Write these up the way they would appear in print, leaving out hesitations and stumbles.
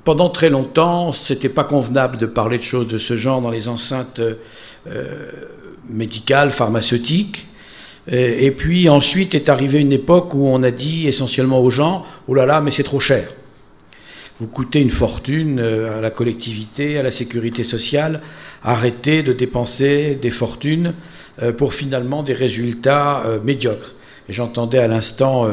pendant très longtemps, c'était pas convenable de parler de choses de ce genre dans les enceintes médicales, pharmaceutiques. Et puis ensuite est arrivée une époque où on a dit essentiellement aux gens « Oh là là, mais c'est trop cher. Vous coûtez une fortune à la collectivité, à la sécurité sociale. Arrêtez de dépenser des fortunes pour finalement des résultats médiocres. » Et j'entendais à l'instant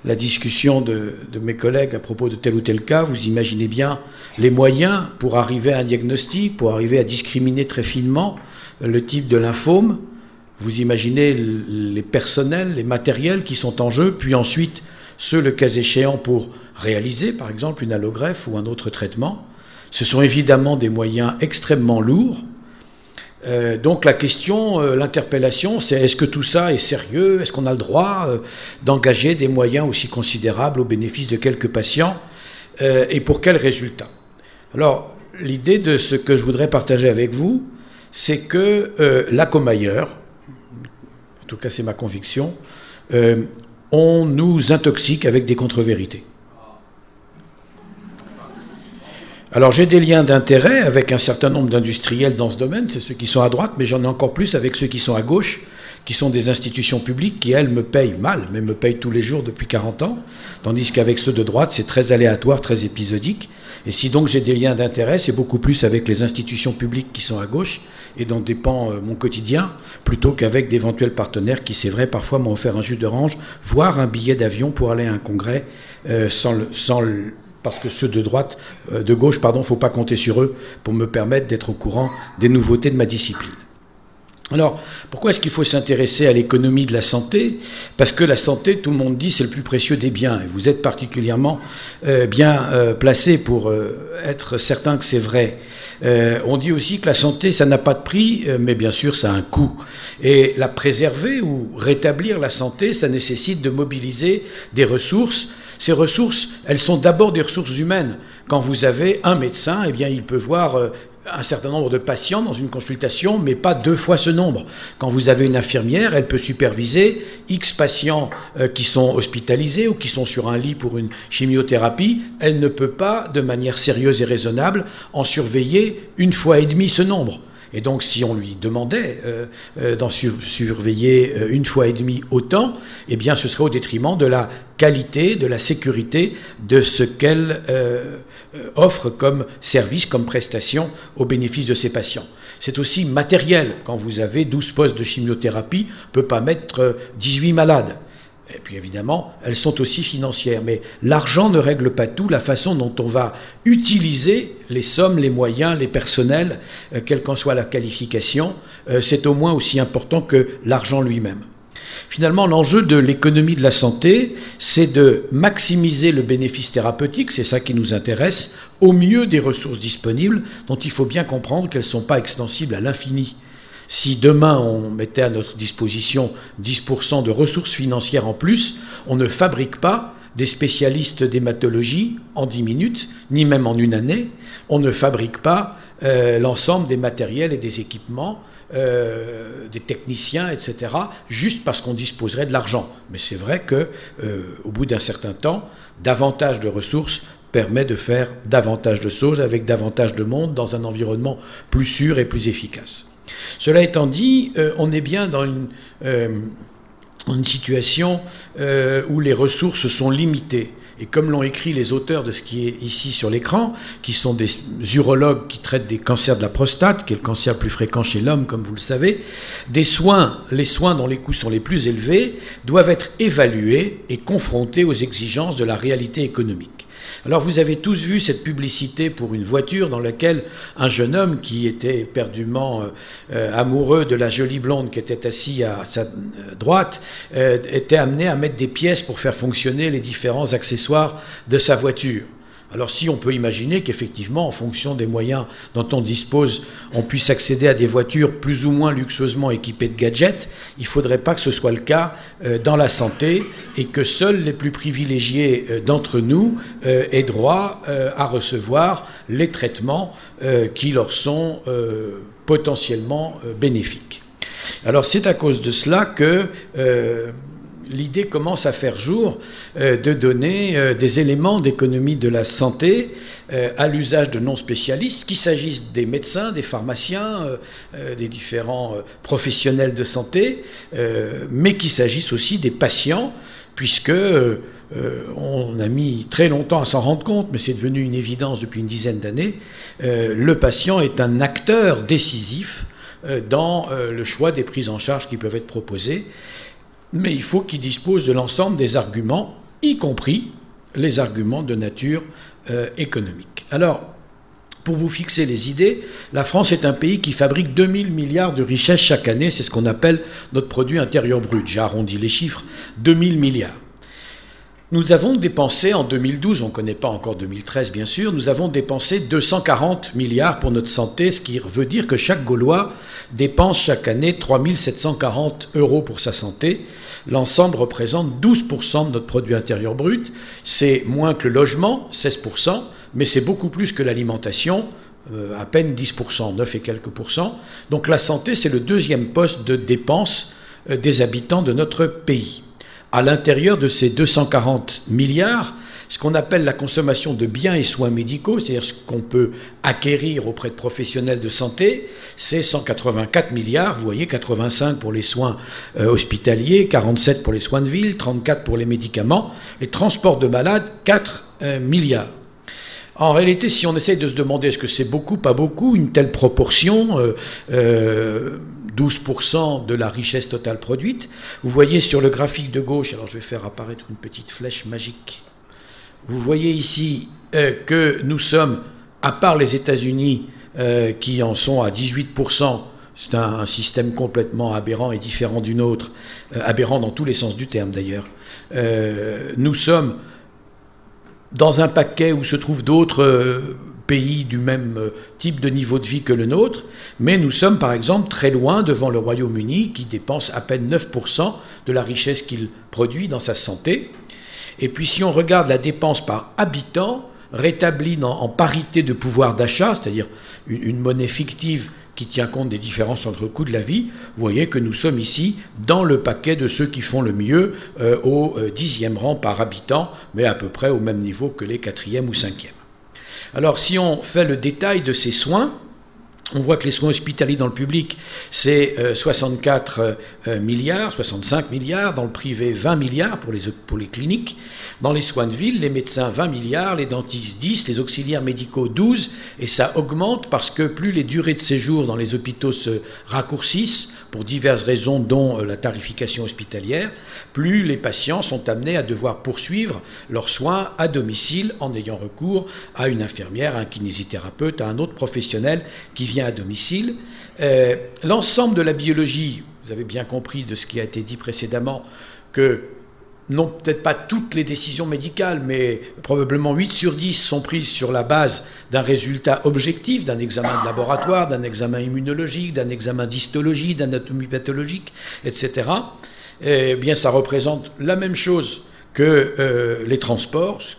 la discussion de mes collègues à propos de tel ou tel cas. Vous imaginez bien les moyens pour arriver à un diagnostic, pour arriver à discriminer très finement le type de lymphome. Vous imaginez les personnels, les matériels qui sont en jeu, puis ensuite ceux, le cas échéant, pour réaliser, par exemple, une allogreffe ou un autre traitement. Ce sont évidemment des moyens extrêmement lourds. Donc la question, l'interpellation, c'est est-ce que tout ça est sérieux? Est-ce qu'on a le droit d'engager des moyens aussi considérables au bénéfice de quelques patients? Et pour quels résultats? Alors, l'idée de ce que je voudrais partager avec vous, c'est que là comme ailleurs, en tout cas c'est ma conviction, on nous intoxique avec des contre-vérités. Alors j'ai des liens d'intérêt avec un certain nombre d'industriels dans ce domaine, c'est ceux qui sont à droite, mais j'en ai encore plus avec ceux qui sont à gauche, qui sont des institutions publiques qui, elles, me payent mal, mais me payent tous les jours depuis 40 ans, tandis qu'avec ceux de droite, c'est très aléatoire, très épisodique. Et si donc j'ai des liens d'intérêt, c'est beaucoup plus avec les institutions publiques qui sont à gauche et dont dépend mon quotidien, plutôt qu'avec d'éventuels partenaires qui, c'est vrai, parfois m'ont offert un jus d'orange, voire un billet d'avion pour aller à un congrès parce que ceux de droite, de gauche, pardon, il ne faut pas compter sur eux pour me permettre d'être au courant des nouveautés de ma discipline. Alors, pourquoi est-ce qu'il faut s'intéresser à l'économie de la santé? Parce que la santé, tout le monde dit, c'est le plus précieux des biens. Et vous êtes particulièrement bien placé pour être certain que c'est vrai. On dit aussi que la santé, ça n'a pas de prix, mais bien sûr, ça a un coût. Et la préserver ou rétablir la santé, ça nécessite de mobiliser des ressources. Ces ressources, elles sont d'abord des ressources humaines. Quand vous avez un médecin, eh bien, il peut voir un certain nombre de patients dans une consultation, mais pas 2 fois ce nombre. Quand vous avez une infirmière, elle peut superviser X patients qui sont hospitalisés ou qui sont sur un lit pour une chimiothérapie. Elle ne peut pas, de manière sérieuse et raisonnable, en surveiller 1,5 fois ce nombre. Et donc, si on lui demandait d'en surveiller 1,5 fois autant, eh bien, ce serait au détriment de la qualité, de la sécurité de ce qu'elle offre comme service, comme prestation au bénéfice de ses patients. C'est aussi matériel. Quand vous avez 12 postes de chimiothérapie, on ne peut pas mettre 18 malades. Et puis évidemment, elles sont aussi financières. Mais l'argent ne règle pas tout. La façon dont on va utiliser les sommes, les moyens, les personnels, quelle qu'en soit la qualification, c'est au moins aussi important que l'argent lui-même. Finalement, l'enjeu de l'économie de la santé, c'est de maximiser le bénéfice thérapeutique, c'est ça qui nous intéresse, au mieux des ressources disponibles, dont il faut bien comprendre qu'elles ne sont pas extensibles à l'infini. Si demain on mettait à notre disposition 10% de ressources financières en plus, on ne fabrique pas des spécialistes d'hématologie en 10 minutes, ni même en 1 année. On ne fabrique pas l'ensemble des matériels et des équipements, des techniciens, etc., juste parce qu'on disposerait de l'argent. Mais c'est vrai qu'au bout d'un certain temps, davantage de ressources permet de faire davantage de choses avec davantage de monde dans un environnement plus sûr et plus efficace. Cela étant dit, on est bien dans une situation où les ressources sont limitées. Et comme l'ont écrit les auteurs de ce qui est ici sur l'écran, qui sont des urologues qui traitent des cancers de la prostate, qui est le cancer le plus fréquent chez l'homme, comme vous le savez, les soins dont les coûts sont les plus élevés doivent être évalués et confrontés aux exigences de la réalité économique. Alors vous avez tous vu cette publicité pour une voiture dans laquelle un jeune homme qui était éperdument amoureux de la jolie blonde qui était assise à sa droite était amené à mettre des pièces pour faire fonctionner les différents accessoires de sa voiture. Alors si on peut imaginer qu'effectivement, en fonction des moyens dont on dispose, on puisse accéder à des voitures plus ou moins luxueusement équipées de gadgets, il ne faudrait pas que ce soit le cas dans la santé et que seuls les plus privilégiés d'entre nous aient droit à recevoir les traitements qui leur sont potentiellement bénéfiques. Alors c'est à cause de cela que l'idée commence à faire jour de donner des éléments d'économie de la santé à l'usage de non-spécialistes, qu'il s'agisse des médecins, des pharmaciens, des différents professionnels de santé, mais qu'il s'agisse aussi des patients, puisque on a mis très longtemps à s'en rendre compte, mais c'est devenu une évidence depuis une dizaine d'années, le patient est un acteur décisif dans le choix des prises en charge qui peuvent être proposées, mais il faut qu'il dispose de l'ensemble des arguments, y compris les arguments de nature économique. Alors, pour vous fixer les idées, la France est un pays qui fabrique 2000 milliards de richesses chaque année, c'est ce qu'on appelle notre produit intérieur brut. J'ai arrondi les chiffres, 2000 milliards. Nous avons dépensé en 2012, on ne connaît pas encore 2013 bien sûr, nous avons dépensé 240 milliards pour notre santé, ce qui veut dire que chaque Gaulois dépense chaque année 3740 € pour sa santé. L'ensemble représente 12% de notre produit intérieur brut. C'est moins que le logement, 16%, mais c'est beaucoup plus que l'alimentation, à peine 10%, 9 et quelques pourcents. Donc la santé, c'est le deuxième poste de dépense des habitants de notre pays. À l'intérieur de ces 240 milliards, ce qu'on appelle la consommation de biens et soins médicaux, c'est-à-dire ce qu'on peut acquérir auprès de professionnels de santé, c'est 184 milliards, vous voyez, 85 pour les soins hospitaliers, 47 pour les soins de ville, 34 pour les médicaments, les transports de malades, 4 milliards. En réalité, si on essaye de se demander est-ce que c'est beaucoup, pas beaucoup, une telle proportion, 12% de la richesse totale produite, vous voyez sur le graphique de gauche, alors je vais faire apparaître une petite flèche magique, vous voyez ici que nous sommes, à part les États-Unis qui en sont à 18%, c'est un système complètement aberrant et différent du nôtre, aberrant dans tous les sens du terme d'ailleurs, nous sommes dans un paquet où se trouvent d'autres pays du même type de niveau de vie que le nôtre, mais nous sommes par exemple très loin devant le Royaume-Uni qui dépense à peine 9% de la richesse qu'il produit dans sa santé. Et puis si on regarde la dépense par habitant, rétablie en parité de pouvoir d'achat, c'est-à-dire une monnaie fictive qui tient compte des différences entre le coût de la vie, vous voyez que nous sommes ici dans le paquet de ceux qui font le mieux au 10e rang par habitant, mais à peu près au même niveau que les 4e ou 5e. Alors si on fait le détail de ces soins, on voit que les soins hospitaliers dans le public, c'est 64 milliards, 65 milliards, dans le privé 20 milliards pour les cliniques, dans les soins de ville, les médecins 20 milliards, les dentistes 10, les auxiliaires médicaux 12, et ça augmente parce que plus les durées de séjour dans les hôpitaux se raccourcissent, pour diverses raisons dont la tarification hospitalière, plus les patients sont amenés à devoir poursuivre leurs soins à domicile en ayant recours à une infirmière, à un kinésithérapeute, à un autre professionnel qui vient à domicile. L'ensemble de la biologie, vous avez bien compris de ce qui a été dit précédemment, que non peut-être pas toutes les décisions médicales, mais probablement 8 sur 10 sont prises sur la base d'un résultat objectif, d'un examen de laboratoire, d'un examen immunologique, d'un examen d'histologie, d'anatomie pathologique, etc. Eh bien, ça représente la même chose que les transports, ce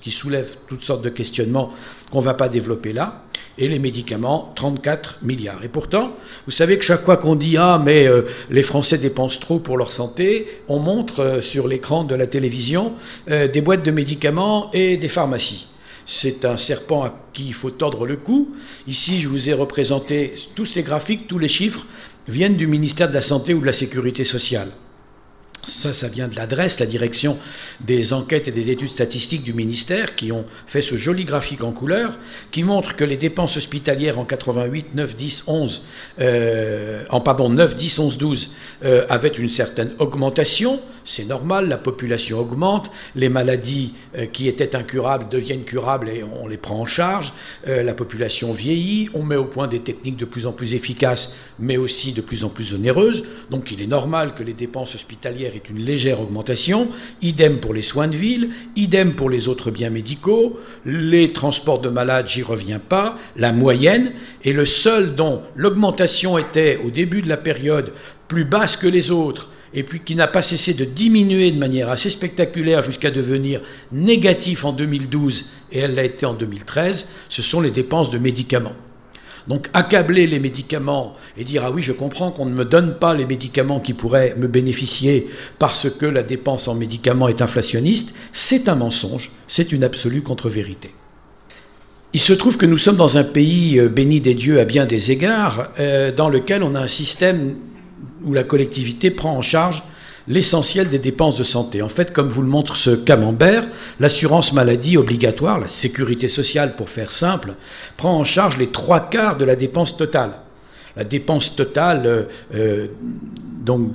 qui soulève toutes sortes de questionnements qu'on ne va pas développer là, et les médicaments, 34 milliards. Et pourtant, vous savez que chaque fois qu'on dit « Ah, mais les Français dépensent trop pour leur santé », on montre sur l'écran de la télévision des boîtes de médicaments et des pharmacies. C'est un serpent à qui il faut tordre le cou. Ici, je vous ai représenté tous les graphiques, tous les chiffres viennent du ministère de la Santé ou de la Sécurité sociale. Ça vient de l'adresse, la direction des enquêtes et des études statistiques du ministère qui ont fait ce joli graphique en couleur qui montre que les dépenses hospitalières en 88, 9, 10, 11, 9, 10, 11, 12 avaient une certaine augmentation. C'est normal, la population augmente, les maladies qui étaient incurables deviennent curables et on les prend en charge, la population vieillit, on met au point des techniques de plus en plus efficaces mais aussi de plus en plus onéreuses, donc il est normal que les dépenses hospitalières aient une légère augmentation, idem pour les soins de ville, idem pour les autres biens médicaux, les transports de malades, j'y reviens pas, la moyenne, et le seul dont l'augmentation était au début de la période plus basse que les autres, et puis qui n'a pas cessé de diminuer de manière assez spectaculaire jusqu'à devenir négatif en 2012, et elle l'a été en 2013, ce sont les dépenses de médicaments. Donc accabler les médicaments et dire « Ah oui, je comprends qu'on ne me donne pas les médicaments qui pourraient me bénéficier parce que la dépense en médicaments est inflationniste », c'est un mensonge, c'est une absolue contre-vérité. Il se trouve que nous sommes dans un pays béni des dieux à bien des égards, dans lequel on a un système où la collectivité prend en charge l'essentiel des dépenses de santé. En fait, comme vous le montre ce camembert, l'assurance maladie obligatoire, la sécurité sociale pour faire simple, prend en charge les 3/4 de la dépense totale. La dépense totale donc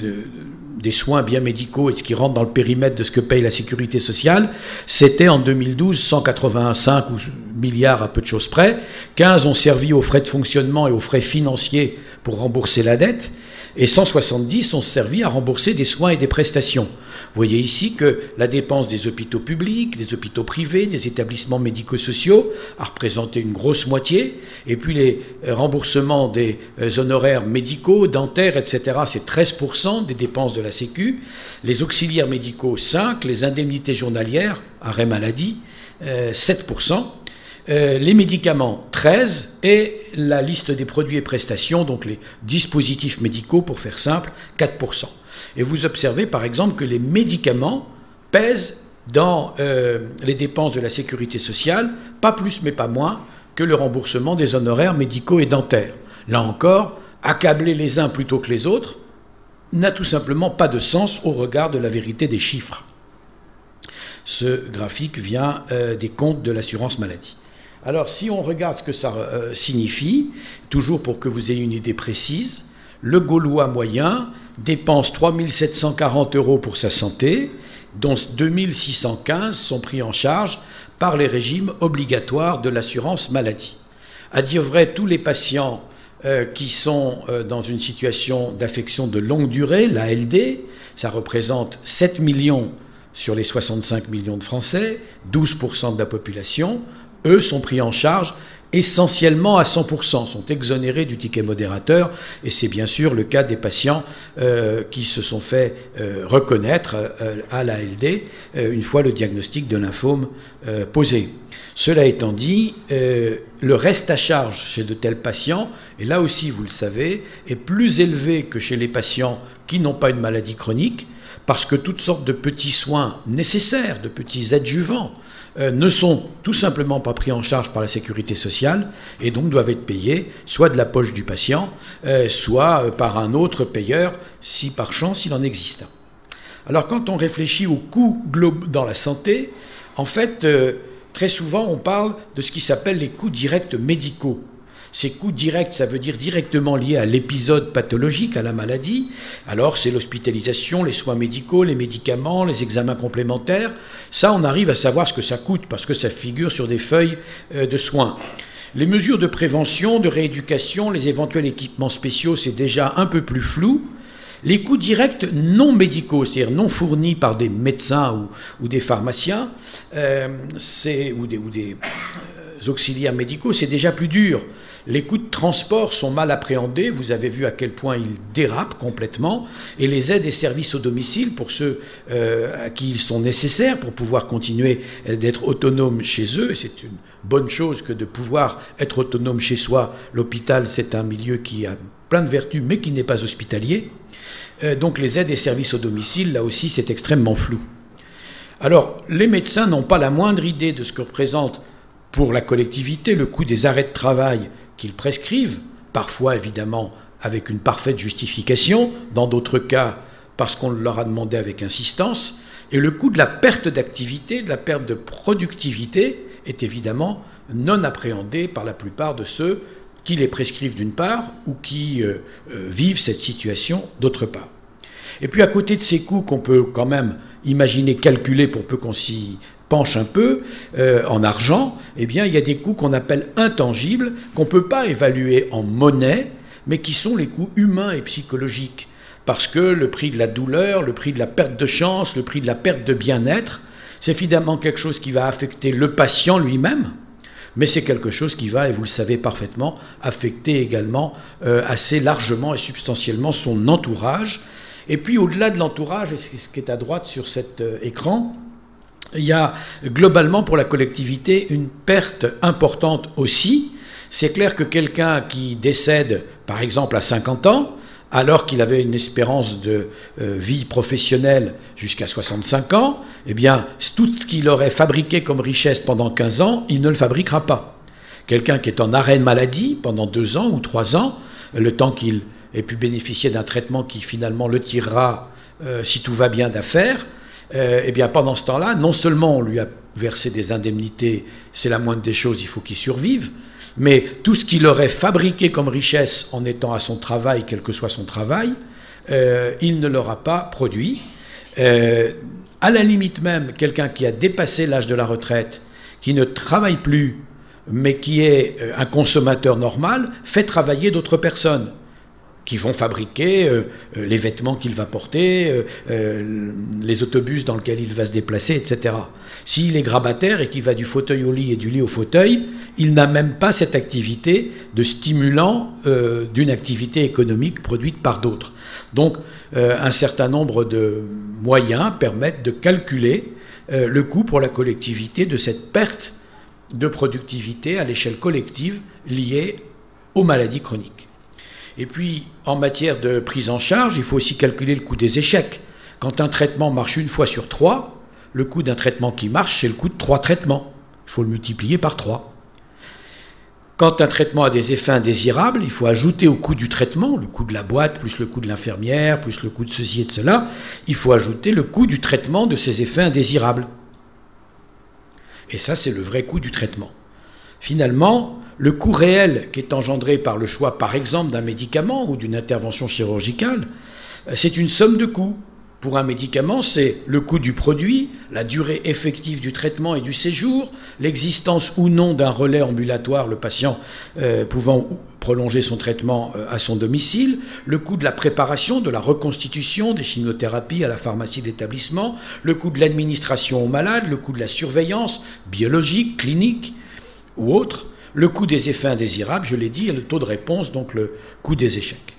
des soins bien médicaux et ce qui rentre dans le périmètre de ce que paye la sécurité sociale, c'était en 2012 185 milliards à peu de choses près. 15 ont servi aux frais de fonctionnement et aux frais financiers pour rembourser la dette. Et 170 ont servi à rembourser des soins et des prestations. Vous voyez ici que la dépense des hôpitaux publics, des hôpitaux privés, des établissements médico-sociaux a représenté une grosse moitié. Et puis les remboursements des honoraires médicaux, dentaires, etc., c'est 13% des dépenses de la Sécu. Les auxiliaires médicaux, 5%. Les indemnités journalières, arrêt maladie, 7%. Les médicaments, 13%, et la liste des produits et prestations, donc les dispositifs médicaux, pour faire simple, 4%. Et vous observez par exemple que les médicaments pèsent dans les dépenses de la sécurité sociale, pas plus mais pas moins que le remboursement des honoraires médicaux et dentaires. Là encore, accabler les uns plutôt que les autres n'a tout simplement pas de sens au regard de la vérité des chiffres. Ce graphique vient des comptes de l'assurance maladie. Alors, si on regarde ce que ça signifie, toujours pour que vous ayez une idée précise, le Gaulois moyen dépense 3 740 € pour sa santé, dont 2 615 sont pris en charge par les régimes obligatoires de l'assurance maladie. À dire vrai, tous les patients qui sont dans une situation d'affection de longue durée, l'ALD, ça représente 7 millions sur les 65 millions de Français, 12% de la population, eux sont pris en charge essentiellement à 100%, sont exonérés du ticket modérateur, et c'est bien sûr le cas des patients qui se sont fait reconnaître à l'ALD une fois le diagnostic de lymphome posé. Cela étant dit, le reste à charge chez de tels patients, et là aussi vous le savez, est plus élevé que chez les patients qui n'ont pas une maladie chronique, parce que toutes sortes de petits soins nécessaires, de petits adjuvants, ne sont tout simplement pas pris en charge par la sécurité sociale et donc doivent être payés soit de la poche du patient, soit par un autre payeur, si par chance il en existe un. Alors quand on réfléchit aux coûts globaux dans la santé, en fait, très souvent on parle de ce qui s'appelle les coûts directs médicaux. Ces coûts directs, ça veut dire directement liés à l'épisode pathologique, à la maladie. Alors c'est l'hospitalisation, les soins médicaux, les médicaments, les examens complémentaires. Ça, on arrive à savoir ce que ça coûte parce que ça figure sur des feuilles de soins. Les mesures de prévention, de rééducation, les éventuels équipements spéciaux, c'est déjà un peu plus flou. Les coûts directs non médicaux, c'est-à-dire non fournis par des médecins ou des pharmaciens, ou des auxiliaires médicaux, c'est déjà plus dur. Les coûts de transport sont mal appréhendés, vous avez vu à quel point ils dérapent complètement, et les aides et services au domicile, pour ceux à qui ils sont nécessaires pour pouvoir continuer d'être autonomes chez eux, et c'est une bonne chose que de pouvoir être autonome chez soi. L'hôpital, c'est un milieu qui a plein de vertus, mais qui n'est pas hospitalier. Donc les aides et services au domicile, là aussi, c'est extrêmement flou. Alors, les médecins n'ont pas la moindre idée de ce que représente pour la collectivité le coût des arrêts de travail qu'ils prescrivent, parfois évidemment avec une parfaite justification, dans d'autres cas parce qu'on leur a demandé avec insistance, et le coût de la perte d'activité, de la perte de productivité est évidemment non appréhendé par la plupart de ceux qui les prescrivent d'une part ou qui vivent cette situation d'autre part. Et puis à côté de ces coûts qu'on peut quand même imaginer calculer pour peu qu'on s'y penche un peu en argent, eh bien, il y a des coûts qu'on appelle intangibles, qu'on ne peut pas évaluer en monnaie, mais qui sont les coûts humains et psychologiques. Parce que le prix de la douleur, le prix de la perte de chance, le prix de la perte de bien-être, c'est évidemment quelque chose qui va affecter le patient lui-même, mais c'est quelque chose qui va, et vous le savez parfaitement, affecter également assez largement et substantiellement son entourage. Et puis au-delà de l'entourage, et ce qui est à droite sur cet écran, il y a globalement pour la collectivité une perte importante aussi c'est clair que quelqu'un qui décède, par exemple, à 50 ans, alors qu'il avait une espérance de vie professionnelle jusqu'à 65 ans, eh bien, tout ce qu'il aurait fabriqué comme richesse pendant 15 ans, il ne le fabriquera pas. Quelqu'un qui est en arrêt de maladie pendant 2 ans ou 3 ans, le temps qu'il ait pu bénéficier d'un traitement qui finalement le tirera, si tout va bien, d'affaires, eh bien, pendant ce temps-là, non seulement on lui a versé des indemnités, c'est la moindre des choses, il faut qu'il survive, mais tout ce qu'il aurait fabriqué comme richesse en étant à son travail, quel que soit son travail, il ne l'aura pas produit. À la limite même, quelqu'un qui a dépassé l'âge de la retraite, qui ne travaille plus, mais qui est un consommateur normal, fait travailler d'autres personnes qui vont fabriquer les vêtements qu'il va porter, les autobus dans lesquels il va se déplacer, etc. S'il est grabataire et qu'il va du fauteuil au lit et du lit au fauteuil, il n'a même pas cette activité de stimulant d'une activité économique produite par d'autres. Donc, un certain nombre de moyens permettent de calculer le coût pour la collectivité de cette perte de productivité à l'échelle collective liée aux maladies chroniques. Et puis, en matière de prise en charge, il faut aussi calculer le coût des échecs. Quand un traitement marche une fois sur 3, le coût d'un traitement qui marche, c'est le coût de 3 traitements. Il faut le multiplier par 3. Quand un traitement a des effets indésirables, il faut ajouter au coût du traitement, le coût de la boîte, plus le coût de l'infirmière, plus le coût de ceci et de cela, il faut ajouter le coût du traitement de ces effets indésirables. Et ça, c'est le vrai coût du traitement. Finalement, le coût réel qui est engendré par le choix, par exemple, d'un médicament ou d'une intervention chirurgicale, c'est une somme de coûts. Pour un médicament, c'est le coût du produit, la durée effective du traitement et du séjour, l'existence ou non d'un relais ambulatoire, le patient pouvant prolonger son traitement à son domicile, le coût de la préparation, de la reconstitution, des chimiothérapies à la pharmacie d'établissement, le coût de l'administration aux malades, le coût de la surveillance biologique, clinique ou autre, le coût des effets indésirables, je l'ai dit, et le taux de réponse, donc le coût des échecs.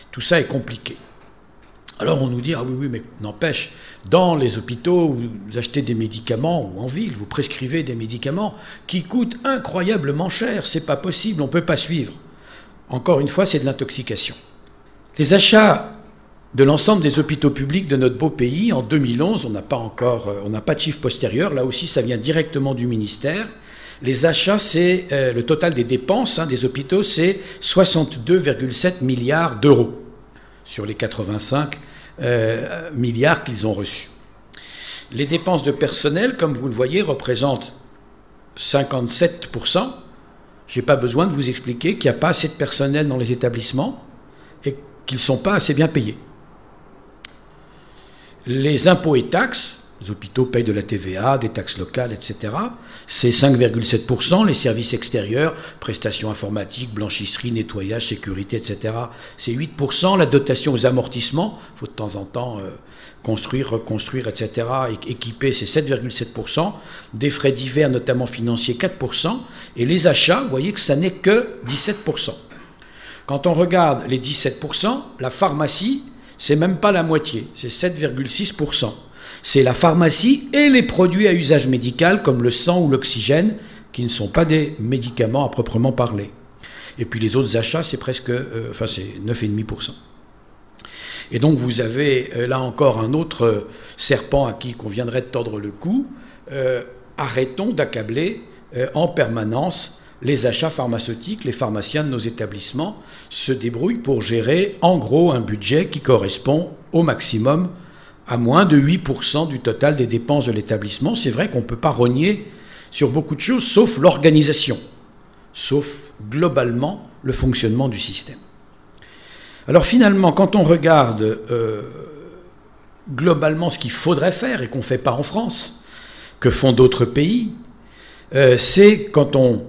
Tout ça est compliqué. Alors on nous dit, ah oui, mais n'empêche, dans les hôpitaux, vous achetez des médicaments, ou en ville, vous prescrivez des médicaments qui coûtent incroyablement cher, c'est pas possible, on ne peut pas suivre. Encore une fois, c'est de l'intoxication. Les achats de l'ensemble des hôpitaux publics de notre beau pays, en 2011, on n'a pas de chiffre postérieur, là aussi ça vient directement du ministère. Les achats, c'est le total des dépenses des hôpitaux, c'est 62,7 milliards d'euros sur les 85 milliards qu'ils ont reçus. Les dépenses de personnel, comme vous le voyez, représentent 57%. Je n'ai pas besoin de vous expliquer qu'il n'y a pas assez de personnel dans les établissements et qu'ils ne sont pas assez bien payés. Les impôts et taxes, les hôpitaux payent de la TVA, des taxes locales, etc. C'est 5,7%. Les services extérieurs, prestations informatiques, blanchisserie, nettoyage, sécurité, etc. C'est 8%. La dotation aux amortissements, il faut de temps en temps construire, reconstruire, etc. Équiper, c'est 7,7%. Des frais divers, notamment financiers, 4%. Et les achats, vous voyez que ça n'est que 17%. Quand on regarde les 17%, la pharmacie, c'est même pas la moitié, c'est 7,6%. C'est la pharmacie et les produits à usage médical comme le sang ou l'oxygène qui ne sont pas des médicaments à proprement parler. Et puis les autres achats, c'est presque, c'est 9,5%. Et donc vous avez là encore un autre serpent à qui qu'on viendrait de tordre le cou. Arrêtons d'accabler en permanence les achats pharmaceutiques. Les pharmaciens de nos établissements se débrouillent pour gérer en gros un budget qui correspond au maximum à moins de 8% du total des dépenses de l'établissement. C'est vrai qu'on ne peut pas rogner sur beaucoup de choses, sauf l'organisation, sauf globalement le fonctionnement du système. Alors finalement, quand on regarde globalement ce qu'il faudrait faire et qu'on ne fait pas en France, que font d'autres pays, c'est quand on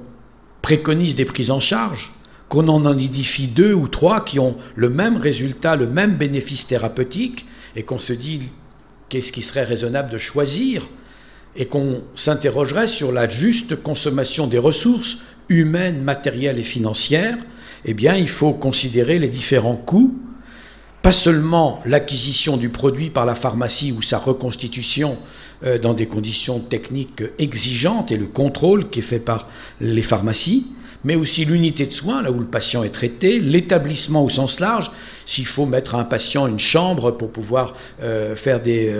préconise des prises en charge, qu'on en édifie 2 ou 3 qui ont le même résultat, le même bénéfice thérapeutique, et qu'on se dit qu'est-ce qui serait raisonnable de choisir, et qu'on s'interrogerait sur la juste consommation des ressources humaines, matérielles et financières, eh bien il faut considérer les différents coûts, pas seulement l'acquisition du produit par la pharmacie ou sa reconstitution dans des conditions techniques exigeantes et le contrôle qui est fait par les pharmacies, mais aussi l'unité de soins, là où le patient est traité, l'établissement au sens large, s'il faut mettre à un patient une chambre pour pouvoir faire des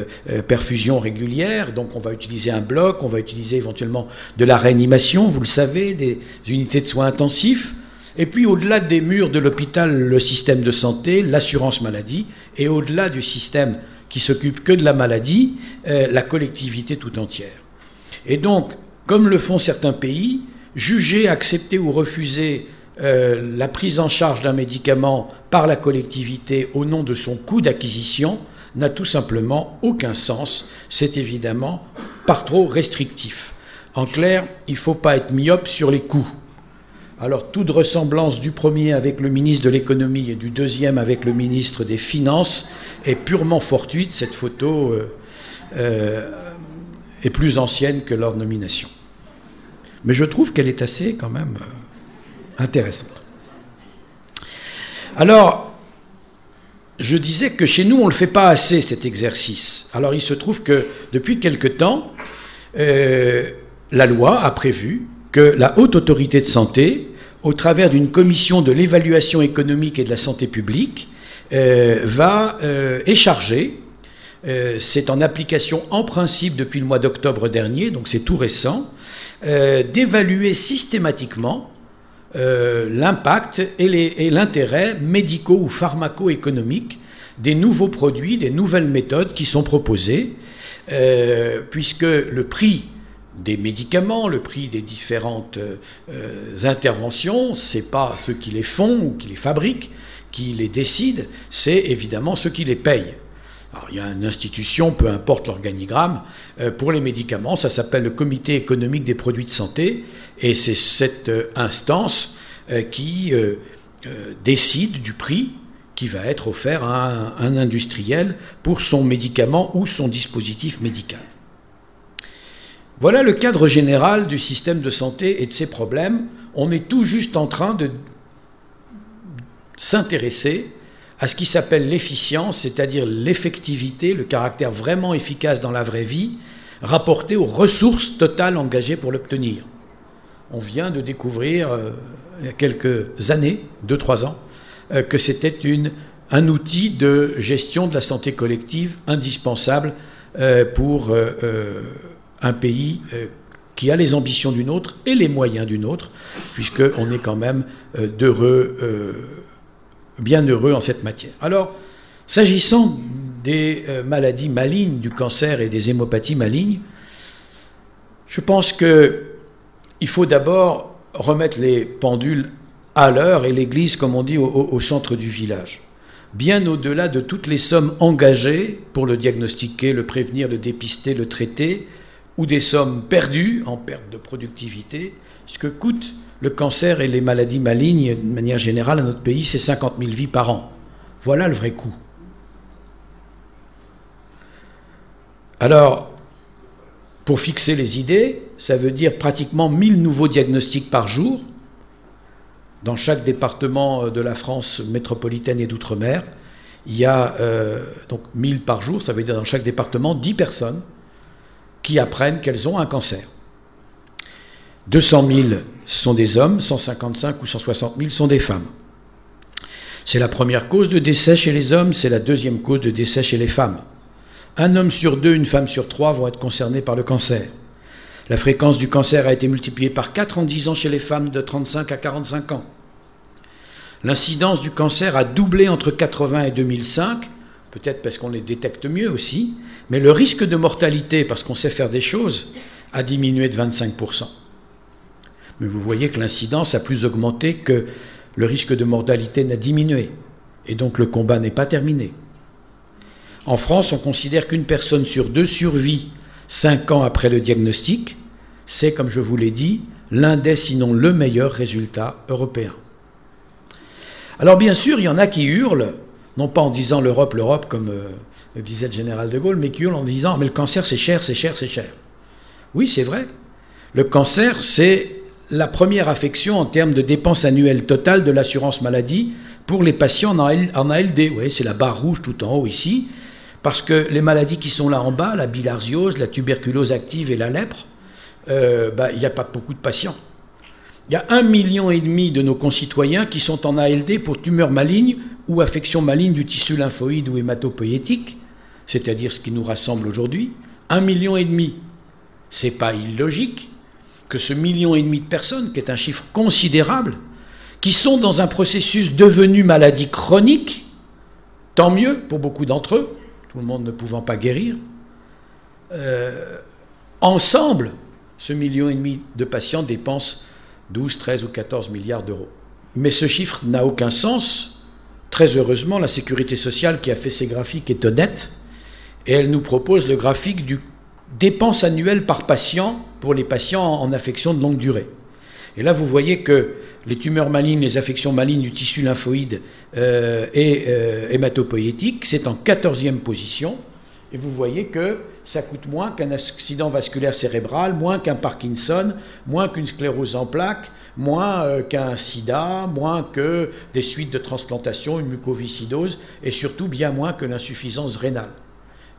perfusions régulières, donc on va utiliser un bloc, on va utiliser éventuellement de la réanimation, vous le savez, des unités de soins intensifs, et puis au-delà des murs de l'hôpital, le système de santé, l'assurance maladie, et au-delà du système qui s'occupe que de la maladie, la collectivité tout entière. Et donc, comme le font certains pays, juger, accepter ou refuser la prise en charge d'un médicament par la collectivité au nom de son coût d'acquisition n'a tout simplement aucun sens. C'est évidemment par trop restrictif. En clair, il ne faut pas être myope sur les coûts. Alors, toute ressemblance du premier avec le ministre de l'économie et du deuxième avec le ministre des Finances est purement fortuite. Cette photo est plus ancienne que leur nomination. Mais je trouve qu'elle est assez, quand même, intéressante. Alors, je disais que chez nous, on ne le fait pas assez, cet exercice. Alors, il se trouve que, depuis quelque temps, la loi a prévu que la Haute Autorité de Santé, au travers d'une commission de l'évaluation économique et de la santé publique, est chargée, c'est en application en principe depuis le mois d'octobre dernier, donc c'est tout récent, d'évaluer systématiquement l'impact et l'intérêt médicaux ou pharmaco-économiques des nouveaux produits, des nouvelles méthodes qui sont proposées, puisque le prix des médicaments, le prix des différentes interventions, ce n'est pas ceux qui les font ou qui les fabriquent, qui les décident, c'est évidemment ceux qui les payent. Alors, il y a une institution, peu importe l'organigramme, pour les médicaments, ça s'appelle le Comité économique des produits de santé, et c'est cette instance qui décide du prix qui va être offert à un industriel pour son médicament ou son dispositif médical. Voilà le cadre général du système de santé et de ses problèmes. On est tout juste en train de s'intéresser à ce qui s'appelle l'efficience, c'est-à-dire l'effectivité, le caractère vraiment efficace dans la vraie vie, rapporté aux ressources totales engagées pour l'obtenir. On vient de découvrir, il y a quelques années, 2-3 ans, que c'était un outil de gestion de la santé collective indispensable pour un pays qui a les ambitions d'une autre et les moyens d'une autre, puisqu'on est quand même bien heureux en cette matière. Alors, s'agissant des maladies malignes, du cancer et des hémopathies malignes, je pense qu'il faut d'abord remettre les pendules à l'heure et l'église, comme on dit, au centre du village. Bien au-delà de toutes les sommes engagées pour le diagnostiquer, le prévenir, le dépister, le traiter, ou des sommes perdues en perte de productivité, ce que coûte le cancer et les maladies malignes, de manière générale, à notre pays, c'est 50 000 vies par an. Voilà le vrai coût. Alors, pour fixer les idées, ça veut dire pratiquement 1000 nouveaux diagnostics par jour, dans chaque département de la France métropolitaine et d'outre-mer. Il y a donc 1000 par jour, ça veut dire dans chaque département 10 personnes qui apprennent qu'elles ont un cancer. 200 000 sont des hommes, 155 ou 160 000 sont des femmes. C'est la première cause de décès chez les hommes, c'est la deuxième cause de décès chez les femmes. Un homme sur 2, une femme sur 3 vont être concernés par le cancer. La fréquence du cancer a été multipliée par 4 en 10 ans chez les femmes de 35 à 45 ans. L'incidence du cancer a doublé entre 80 et 2005, peut-être parce qu'on les détecte mieux aussi, mais le risque de mortalité, parce qu'on sait faire des choses, a diminué de 25%. Mais vous voyez que l'incidence a plus augmenté que le risque de mortalité n'a diminué. Et donc le combat n'est pas terminé. En France, on considère qu'une personne sur 2 survit 5 ans après le diagnostic. C'est, comme je vous l'ai dit, l'un des, sinon le meilleur résultat européen. Alors bien sûr, il y en a qui hurlent, non pas en disant l'Europe, l'Europe, comme le disait le général de Gaulle, mais qui hurlent en disant « mais le cancer, c'est cher, c'est cher, c'est cher ». Oui, c'est vrai. Le cancer, c'est la première affection en termes de dépenses annuelles totales de l'assurance maladie pour les patients en ALD. Vous voyez, c'est la barre rouge tout en haut ici, parce que les maladies qui sont là en bas, la bilharziose, la tuberculose active et la lèpre, il n'y a pas beaucoup de patients. Il y a 1,5 million de nos concitoyens qui sont en ALD pour tumeurs malignes ou affections malignes du tissu lymphoïde ou hématopoïétique, c'est-à-dire ce qui nous rassemble aujourd'hui. 1,5 million. Ce n'est pas illogique que ce 1,5 million de personnes, qui est un chiffre considérable, qui sont dans un processus devenu maladie chronique, tant mieux pour beaucoup d'entre eux, tout le monde ne pouvant pas guérir, ensemble, ce 1,5 million de patients dépensent 12, 13 ou 14 milliards d'euros. Mais ce chiffre n'a aucun sens. Très heureusement, la Sécurité sociale qui a fait ces graphiques est honnête et elle nous propose le graphique du dépenses annuelles par patient pour les patients en affection de longue durée. Et là, vous voyez que les tumeurs malignes, les affections malignes du tissu lymphoïde et hématopoïétique, c'est en 14e position. Et vous voyez que ça coûte moins qu'un accident vasculaire cérébral, moins qu'un Parkinson, moins qu'une sclérose en plaques, moins qu'un sida, moins que des suites de transplantation, une mucoviscidose, et surtout bien moins que l'insuffisance rénale.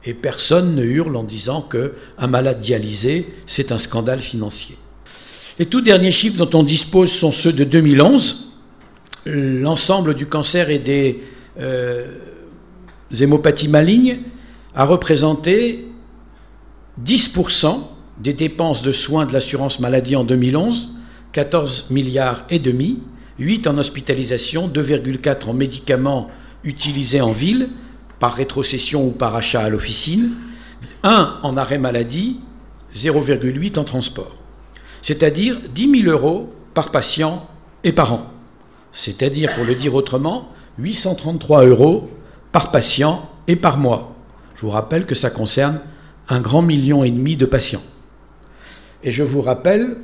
Et personne ne hurle en disant qu'un malade dialysé, c'est un scandale financier. Les tout derniers chiffres dont on dispose sont ceux de 2011. L'ensemble du cancer et des hémopathies malignes a représenté 10% des dépenses de soins de l'assurance maladie en 2011, 14 milliards et demi, 8 en hospitalisation, 2,4 en médicaments utilisés en ville, par rétrocession ou par achat à l'officine, 1 en arrêt maladie, 0,8 en transport. C'est-à-dire 10 000 euros par patient et par an. C'est-à-dire, pour le dire autrement, 833 euros par patient et par mois. Je vous rappelle que ça concerne 1,5 million de patients. Et je vous rappelle,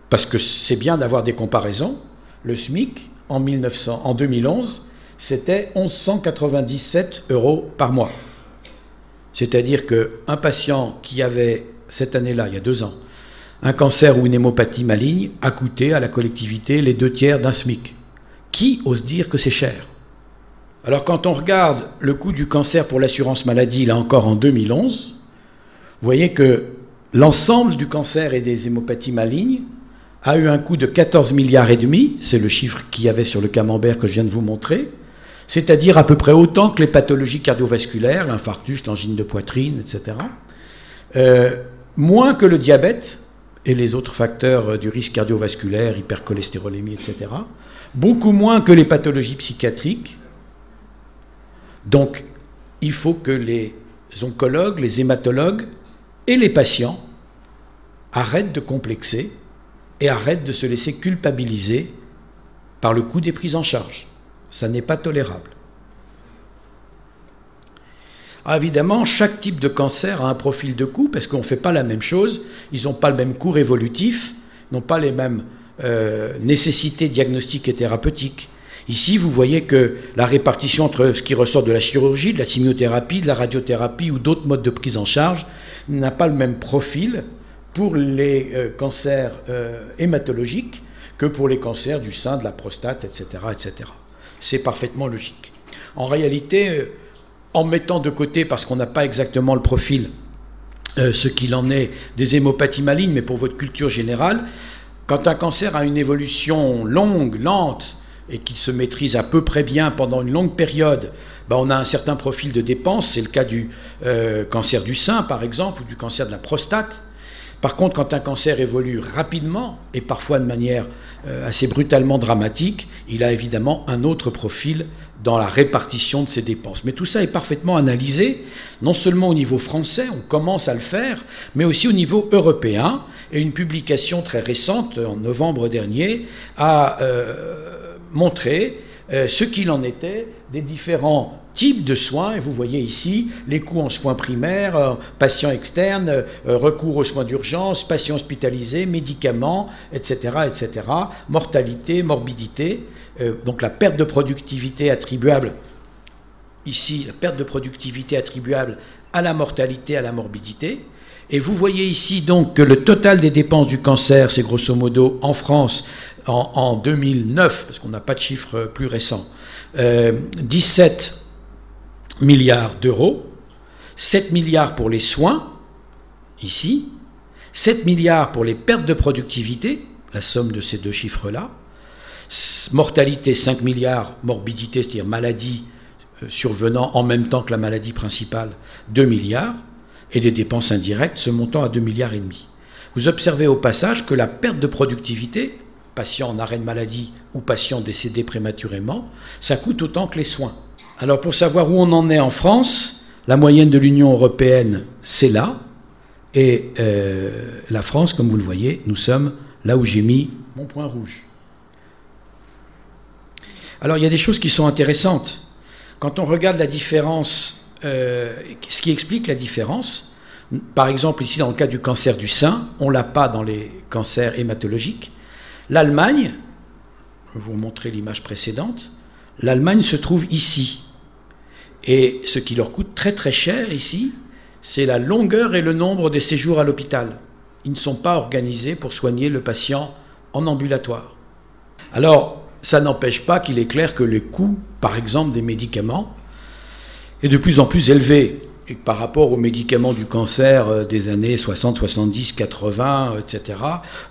parce que c'est bien d'avoir des comparaisons, le SMIC, en 2011, c'était 1 197 euros par mois. C'est-à-dire qu'un patient qui avait, cette année-là, il y a 2 ans, un cancer ou une hémopathie maligne a coûté à la collectivité les 2/3 d'un SMIC. Qui ose dire que c'est cher ? Alors quand on regarde le coût du cancer pour l'assurance maladie, là encore en 2011, vous voyez que l'ensemble du cancer et des hémopathies malignes a eu un coût de 14 milliards et demi, c'est le chiffre qu'il y avait sur le camembert que je viens de vous montrer, c'est-à-dire à peu près autant que les pathologies cardiovasculaires, l'infarctus, l'angine de poitrine, etc. Moins que le diabète et les autres facteurs du risque cardiovasculaire, hypercholestérolémie, etc. Beaucoup moins que les pathologies psychiatriques. Donc, il faut que les oncologues, les hématologues et les patients arrêtent de complexer et arrêtent de se laisser culpabiliser par le coût des prises en charge. Ça n'est pas tolérable. Alors évidemment, chaque type de cancer a un profil de coût parce qu'on ne fait pas la même chose, ils n'ont pas le même cours évolutif, n'ont pas les mêmes nécessités diagnostiques et thérapeutiques. Ici, vous voyez que la répartition entre ce qui ressort de la chirurgie, de la chimiothérapie, de la radiothérapie ou d'autres modes de prise en charge n'a pas le même profil pour les cancers hématologiques que pour les cancers du sein, de la prostate, etc. etc. C'est parfaitement logique. En réalité, en mettant de côté, parce qu'on n'a pas exactement le profil, ce qu'il en est des hémopathies malignes, mais pour votre culture générale, quand un cancer a une évolution longue, lente, et qu'il se maîtrise à peu près bien pendant une longue période, on a un certain profil de dépenses. C'est le cas du cancer du sein, par exemple, ou du cancer de la prostate. Par contre, quand un cancer évolue rapidement, et parfois de manière assez brutalement dramatique, il a évidemment un autre profil dans la répartition de ses dépenses. Mais tout ça est parfaitement analysé, non seulement au niveau français, on commence à le faire, mais aussi au niveau européen. Et une publication très récente, en novembre dernier, a montré ce qu'il en était des différents types de soins. Et vous voyez ici les coûts en soins primaires, patients externes, recours aux soins d'urgence, patients hospitalisés, médicaments, etc., etc., mortalité, morbidité, donc la perte de productivité attribuable, ici la perte de productivité attribuable à la mortalité, à la morbidité. Et vous voyez ici donc que le total des dépenses du cancer, c'est grosso modo en France, en 2009, parce qu'on n'a pas de chiffres plus récents, 17 milliards d'euros, 7 milliards pour les soins, ici, 7 milliards pour les pertes de productivité, la somme de ces deux chiffres-là. Mortalité 5 milliards, morbidité, c'est-à-dire maladie survenant en même temps que la maladie principale, 2 milliards, et des dépenses indirectes se montant à 2,5 milliards. Vous observez au passage que la perte de productivité, patient en arrêt de maladie ou patient décédé prématurément, ça coûte autant que les soins. Alors pour savoir où on en est en France, la moyenne de l'Union européenne, c'est là, et la France, comme vous le voyez, nous sommes là où j'ai mis mon point rouge. Alors il y a des choses qui sont intéressantes. Quand on regarde la différence, ce qui explique la différence, par exemple ici dans le cas du cancer du sein, on ne l'a pas dans les cancers hématologiques. L'Allemagne, je vais vous montrer l'image précédente, l'Allemagne se trouve ici. Et ce qui leur coûte très très cher ici, c'est la longueur et le nombre des séjours à l'hôpital. Ils ne sont pas organisés pour soigner le patient en ambulatoire. Alors, ça n'empêche pas qu'il est clair que le coût, par exemple, des médicaments est de plus en plus élevé. Et que par rapport aux médicaments du cancer des années 60, 70, 80, etc.,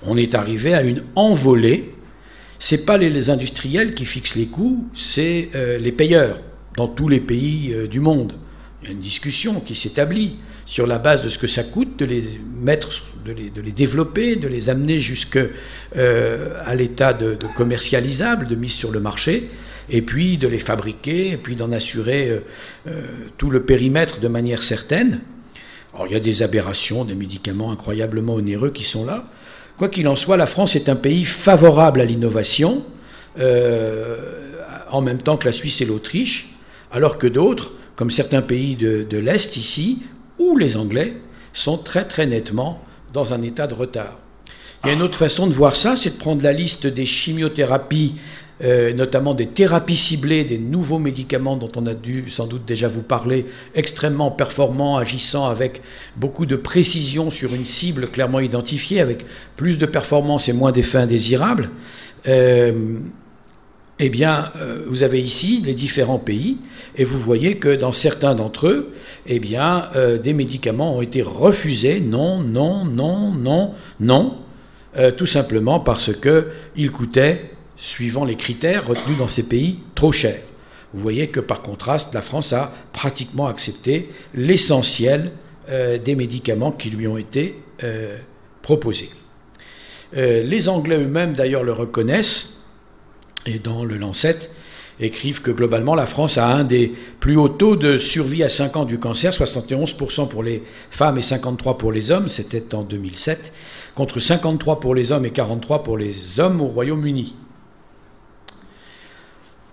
on est arrivé à une envolée. Ce n'est pas les industriels qui fixent les coûts, c'est les payeurs dans tous les pays du monde. Il y a une discussion qui s'établit sur la base de ce que ça coûte de les mettre, de les développer, de les amener jusqu'à l'état de commercialisable, de mise sur le marché, et puis de les fabriquer, et puis d'en assurer tout le périmètre de manière certaine. Alors il y a des aberrations, des médicaments incroyablement onéreux qui sont là. Quoi qu'il en soit, la France est un pays favorable à l'innovation, en même temps que la Suisse et l'Autriche, alors que d'autres, comme certains pays de l'Est ici, ou les Anglais, sont très très nettement dans un état de retard. Il y a une autre façon de voir ça, c'est de prendre la liste des chimiothérapies, notamment des thérapies ciblées, des nouveaux médicaments dont on a dû sans doute déjà vous parler, extrêmement performants, agissant avec beaucoup de précision sur une cible clairement identifiée, avec plus de performance et moins d'effets indésirables. Eh bien, vous avez ici les différents pays, et vous voyez que dans certains d'entre eux, eh bien, des médicaments ont été refusés, non, non, non, non, non, tout simplement parce qu'ils coûtaient, suivant les critères retenus dans ces pays, trop cher. Vous voyez que par contraste, la France a pratiquement accepté l'essentiel des médicaments qui lui ont été proposés. Les Anglais eux-mêmes, d'ailleurs, le reconnaissent, et dans le Lancet, écrivent que globalement, la France a un des plus hauts taux de survie à 5 ans du cancer, 71% pour les femmes et 53% pour les hommes, c'était en 2007, contre 53% pour les hommes et 43% pour les hommes au Royaume-Uni.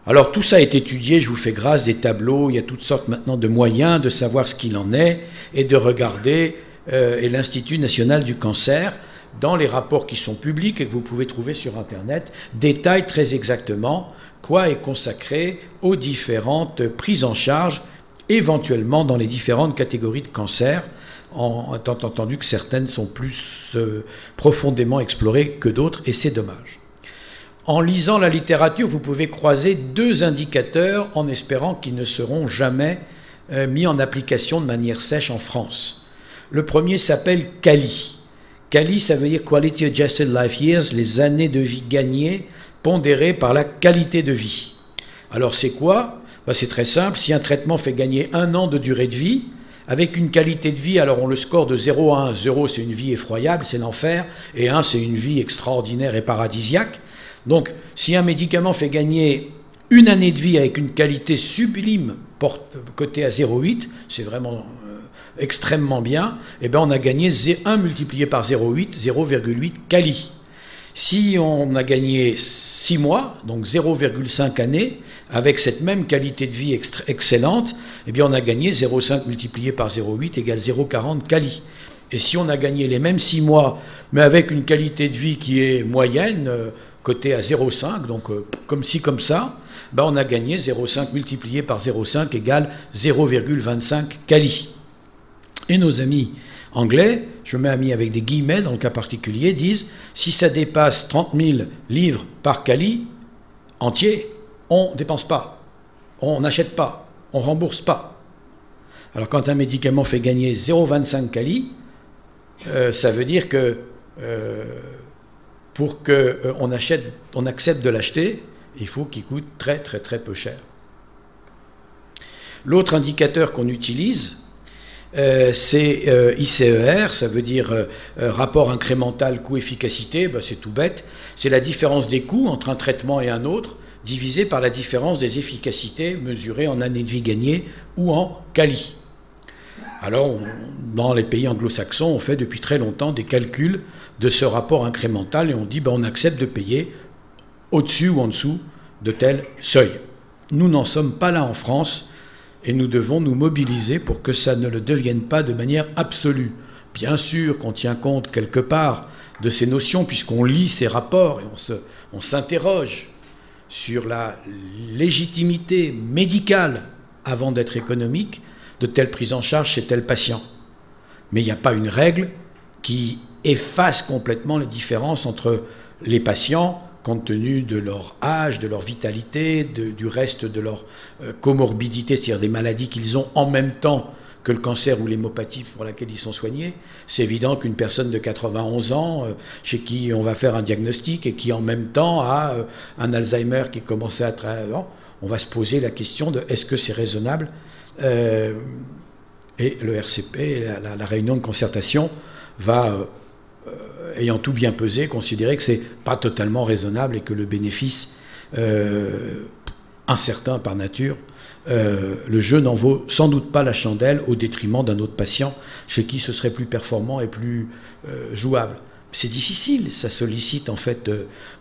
Alors tout ça est étudié, je vous fais grâce, des tableaux, il y a toutes sortes maintenant de moyens de savoir ce qu'il en est et de regarder, et l'Institut national du cancer, dans les rapports qui sont publics et que vous pouvez trouver sur Internet, détaille très exactement quoi est consacré aux différentes prises en charge, éventuellement dans les différentes catégories de cancer, en étant entendu que certaines sont plus profondément explorées que d'autres, et c'est dommage. En lisant la littérature, vous pouvez croiser deux indicateurs en espérant qu'ils ne seront jamais mis en application de manière sèche en France. Le premier s'appelle QALY. QALY, ça veut dire Quality Adjusted Life Years, les années de vie gagnées pondérées par la qualité de vie. Alors c'est quoi? C'est très simple, si un traitement fait gagner 1 an de durée de vie, avec une qualité de vie, alors on le score de 0 à 1. 0 c'est une vie effroyable, c'est l'enfer, et 1 c'est une vie extraordinaire et paradisiaque. Donc si un médicament fait gagner 1 année de vie avec une qualité sublime, cotée à 0,8, c'est vraiment extrêmement bien, et bien on a gagné 1 multiplié par 0,8, 0,8 QALY. Si on a gagné 6 mois, donc 0,5 années, avec cette même qualité de vie excellente, eh bien on a gagné 0,5 multiplié par 0,8 égale 0,40 QALY. Et si on a gagné les mêmes 6 mois, mais avec une qualité de vie qui est moyenne, cotée à 0,5, donc comme ci, comme ça, ben on a gagné 0,5 multiplié par 0,5 égale 0,25 QALY. Et nos amis anglais, je mets amis avec des guillemets dans le cas particulier, disent si ça dépasse 30 000 livres par QALY entier, on ne dépense pas, on n'achète pas, on ne rembourse pas. Alors quand un médicament fait gagner 0,25 QALY, ça veut dire que pour qu'on accepte de l'acheter, il faut qu'il coûte très très très peu cher. L'autre indicateur qu'on utilise, c'est ICER, ça veut dire rapport incrémental coût-efficacité, ben, c'est tout bête, c'est la différence des coûts entre un traitement et un autre, divisé par la différence des efficacités mesurées en années de vie gagnée ou en quali. Alors, dans les pays anglo-saxons, on fait depuis très longtemps des calculs de ce rapport incrémental et on dit ben, on accepte de payer au-dessus ou en dessous de tel seuil. Nous n'en sommes pas là en France et nous devons nous mobiliser pour que ça ne le devienne pas de manière absolue. Bien sûr qu'on tient compte quelque part de ces notions puisqu'on lit ces rapports et on s'interroge sur la légitimité médicale avant d'être économique de telle prise en charge chez tel patient. Mais il n'y a pas une règle qui efface complètement les différences entre les patients compte tenu de leur âge, de leur vitalité, du reste de leur comorbidité, c'est-à-dire des maladies qu'ils ont en même temps que le cancer ou l'hémopathie pour laquelle ils sont soignés. C'est évident qu'une personne de 91 ans, chez qui on va faire un diagnostic et qui en même temps a un Alzheimer qui commençait à très avant, on va se poser la question de est-ce que c'est raisonnable et le RCP, la réunion de concertation, va, ayant tout bien pesé, considérer que c'est pas totalement raisonnable et que le bénéfice incertain par nature, le jeu n'en vaut sans doute pas la chandelle au détriment d'un autre patient chez qui ce serait plus performant et plus jouable. C'est difficile, ça sollicite en fait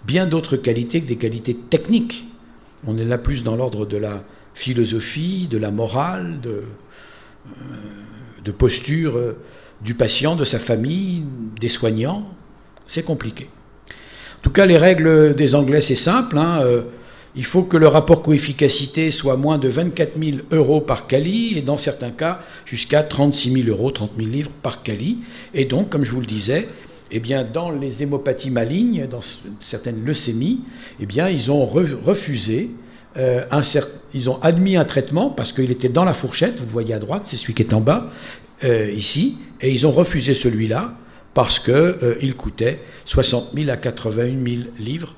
bien d'autres qualités que des qualités techniques. On est là plus dans l'ordre de la philosophie, de la morale, de posture du patient, de sa famille, des soignants. C'est compliqué. En tout cas, les règles des Anglais, c'est simple. Il faut que le rapport coût-efficacité soit moins de 24 000 € par quali et dans certains cas jusqu'à 36 000 €, 30 000 livres par quali. Et donc, comme je vous le disais, eh bien, dans les hémopathies malignes, dans certaines leucémies, eh bien, ils ont refusé, ils ont admis un traitement parce qu'il était dans la fourchette, vous le voyez à droite, c'est celui qui est en bas, ici, et ils ont refusé celui-là parce qu'il coûtait 60 000 à 81 000 livres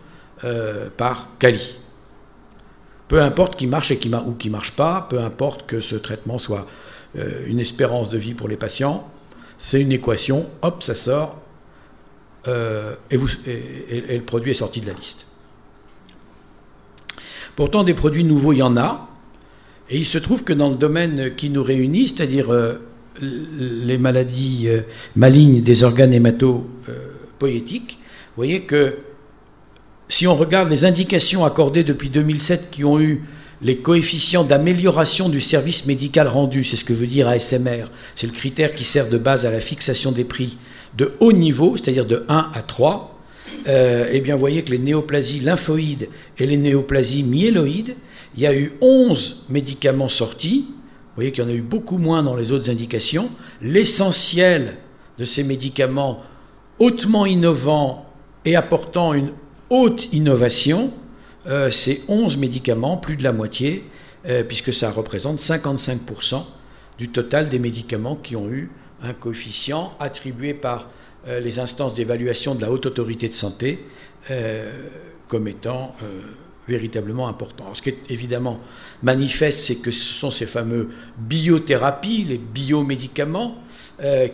par quali. Peu importe qui marche ou qui ne marche pas, peu importe que ce traitement soit une espérance de vie pour les patients, c'est une équation, hop, ça sort, et le produit est sorti de la liste. Pourtant, des produits nouveaux, il y en a, et il se trouve que dans le domaine qui nous réunit, c'est-à-dire les maladies malignes des organes hématopoïétiques, vous voyez que si on regarde les indications accordées depuis 2007 qui ont eu les coefficients d'amélioration du service médical rendu, c'est ce que veut dire ASMR, c'est le critère qui sert de base à la fixation des prix de haut niveau, c'est-à-dire de 1 à 3, eh bien vous voyez que les néoplasies lymphoïdes et les néoplasies myéloïdes, il y a eu 11 médicaments sortis, vous voyez qu'il y en a eu beaucoup moins dans les autres indications. L'essentiel de ces médicaments hautement innovants et apportant une haute innovation, c'est 11 médicaments, plus de la moitié, puisque ça représente 55% du total des médicaments qui ont eu un coefficient attribué par les instances d'évaluation de la Haute Autorité de Santé comme étant véritablement important. Alors, ce qui est évidemment manifeste, c'est que ce sont ces fameux biothérapies, les biomédicaments,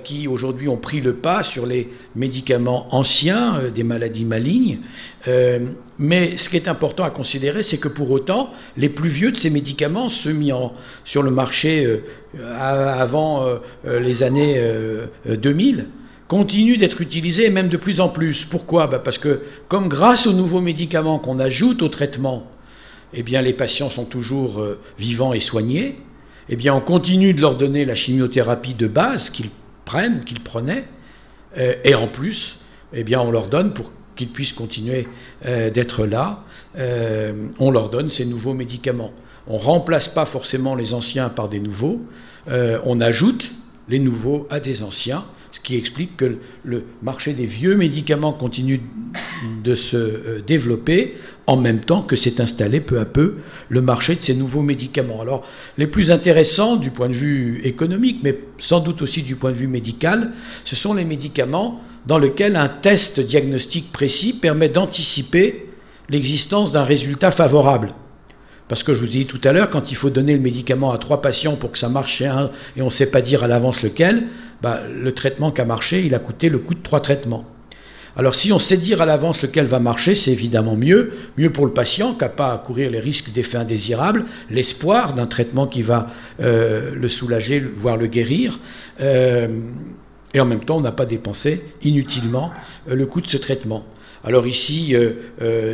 qui aujourd'hui ont pris le pas sur les médicaments anciens des maladies malignes. Mais ce qui est important à considérer, c'est que pour autant, les plus vieux de ces médicaments, ceux mis sur le marché avant les années 2000, continuent d'être utilisés et même de plus en plus. Pourquoi ? Parce que comme grâce aux nouveaux médicaments qu'on ajoute au traitement, eh bien, les patients sont toujours vivants et soignés, eh bien, on continue de leur donner la chimiothérapie de base qu'ils prenaient, et en plus, eh bien, on leur donne, pour qu'ils puissent continuer d'être là, on leur donne ces nouveaux médicaments. On ne remplace pas forcément les anciens par des nouveaux, on ajoute les nouveaux à des anciens, ce qui explique que le marché des vieux médicaments continue de se développer en même temps que s'est installé peu à peu le marché de ces nouveaux médicaments. Alors, les plus intéressants du point de vue économique, mais sans doute aussi du point de vue médical, ce sont les médicaments dans lesquels un test diagnostique précis permet d'anticiper l'existence d'un résultat favorable. Parce que je vous ai dit tout à l'heure, quand il faut donner le médicament à 3 patients pour que ça marche chez un et on ne sait pas dire à l'avance lequel, le traitement qui a marché, il a coûté le coût de 3 traitements. Alors si on sait dire à l'avance lequel va marcher, c'est évidemment mieux pour le patient qui n'a pas à courir les risques d'effets indésirables, l'espoir d'un traitement qui va le soulager, voire le guérir, et en même temps on n'a pas dépensé inutilement le coût de ce traitement. Alors ici,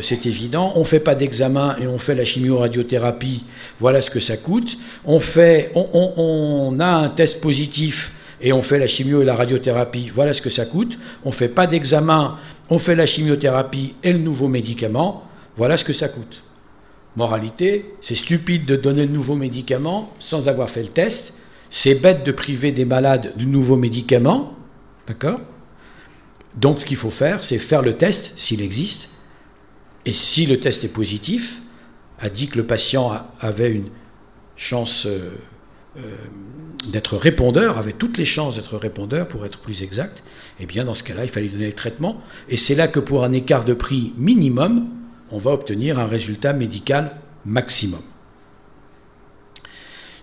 c'est évident, on ne fait pas d'examen et on fait la chimio-radiothérapie, voilà ce que ça coûte. On a un test positif et on fait la chimio et la radiothérapie, voilà ce que ça coûte. On ne fait pas d'examen, on fait la chimiothérapie et le nouveau médicament, voilà ce que ça coûte. Moralité, c'est stupide de donner le nouveau médicament sans avoir fait le test, c'est bête de priver des malades du nouveau médicament, d'accord ? Donc ce qu'il faut faire, c'est faire le test, s'il existe, et si le test est positif, a dit que le patient avait une chance d'être répondeur, avait toutes les chances d'être répondeur, pour être plus exact, eh bien dans ce cas-là, il fallait donner le traitement, et c'est là que pour un écart de prix minimum, on va obtenir un résultat médical maximum.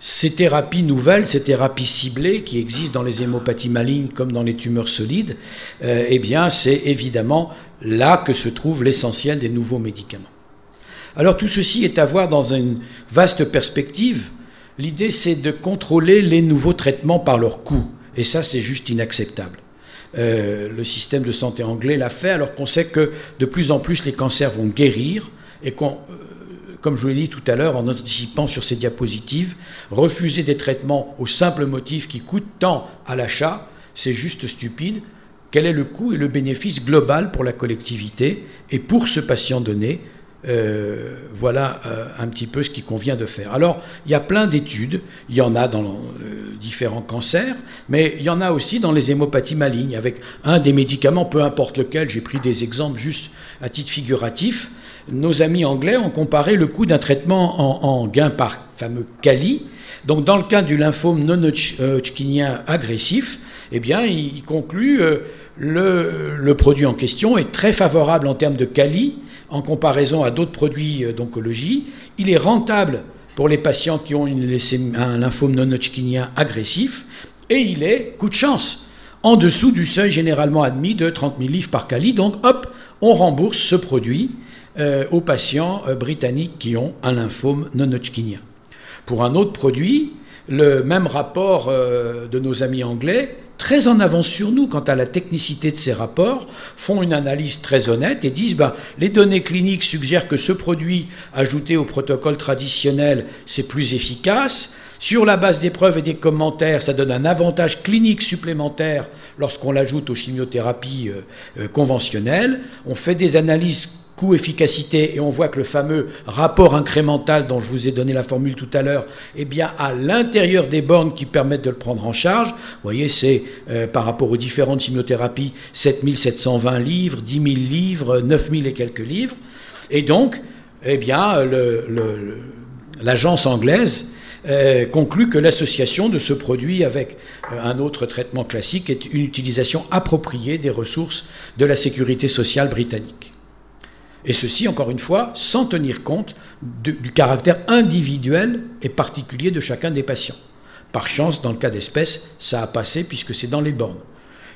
Ces thérapies nouvelles, ces thérapies ciblées qui existent dans les hémopathies malignes comme dans les tumeurs solides, eh bien c'est évidemment là que se trouve l'essentiel des nouveaux médicaments. Alors tout ceci est à voir dans une vaste perspective. L'idée c'est de contrôler les nouveaux traitements par leur coût, et ça c'est juste inacceptable. Le système de santé anglais l'a fait alors qu'on sait que de plus en plus les cancers vont guérir et qu'on... Comme je vous l'ai dit tout à l'heure, en anticipant sur ces diapositives, refuser des traitements au simple motif qui coûtent tant à l'achat, c'est juste stupide. Quel est le coût et le bénéfice global pour la collectivité et pour ce patient donné? Voilà un petit peu ce qu'il convient de faire. Alors, il y a plein d'études, il y en a dans différents cancers, mais il y en a aussi dans les hémopathies malignes, avec un des médicaments, peu importe lequel, j'ai pris des exemples juste à titre figuratif. Nos amis anglais ont comparé le coût d'un traitement en gain par fameux Kali. Donc, dans le cas du lymphome non-hodgkinien agressif, eh bien, il conclut le produit en question est très favorable en termes de Kali en comparaison à d'autres produits d'oncologie. Il est rentable pour les patients qui ont un lymphome non-hodgkinien agressif et il est, coup de chance, en dessous du seuil généralement admis de 30 000 livres par Kali. Donc, hop, on rembourse ce produit aux patients britanniques qui ont un lymphome non-hodgkinien. Pour un autre produit, le même rapport de nos amis anglais, très en avance sur nous quant à la technicité de ces rapports, font une analyse très honnête et disent les données cliniques suggèrent que ce produit ajouté au protocole traditionnel, c'est plus efficace. Sur la base des preuves et des commentaires, ça donne un avantage clinique supplémentaire lorsqu'on l'ajoute aux chimiothérapies conventionnelles. On fait des analyses coût-efficacité, et on voit que le fameux rapport incrémental dont je vous ai donné la formule tout à l'heure, eh bien, à l'intérieur des bornes qui permettent de le prendre en charge, vous voyez, c'est par rapport aux différentes chimiothérapies, 7 720 livres, 10 000 livres, 9 000 et quelques livres, et donc, eh bien, l'agence anglaise conclut que l'association de ce produit avec un autre traitement classique est une utilisation appropriée des ressources de la sécurité sociale britannique. Et ceci, encore une fois, sans tenir compte du caractère individuel et particulier de chacun des patients. Par chance, dans le cas d'espèce, ça a passé puisque c'est dans les bornes.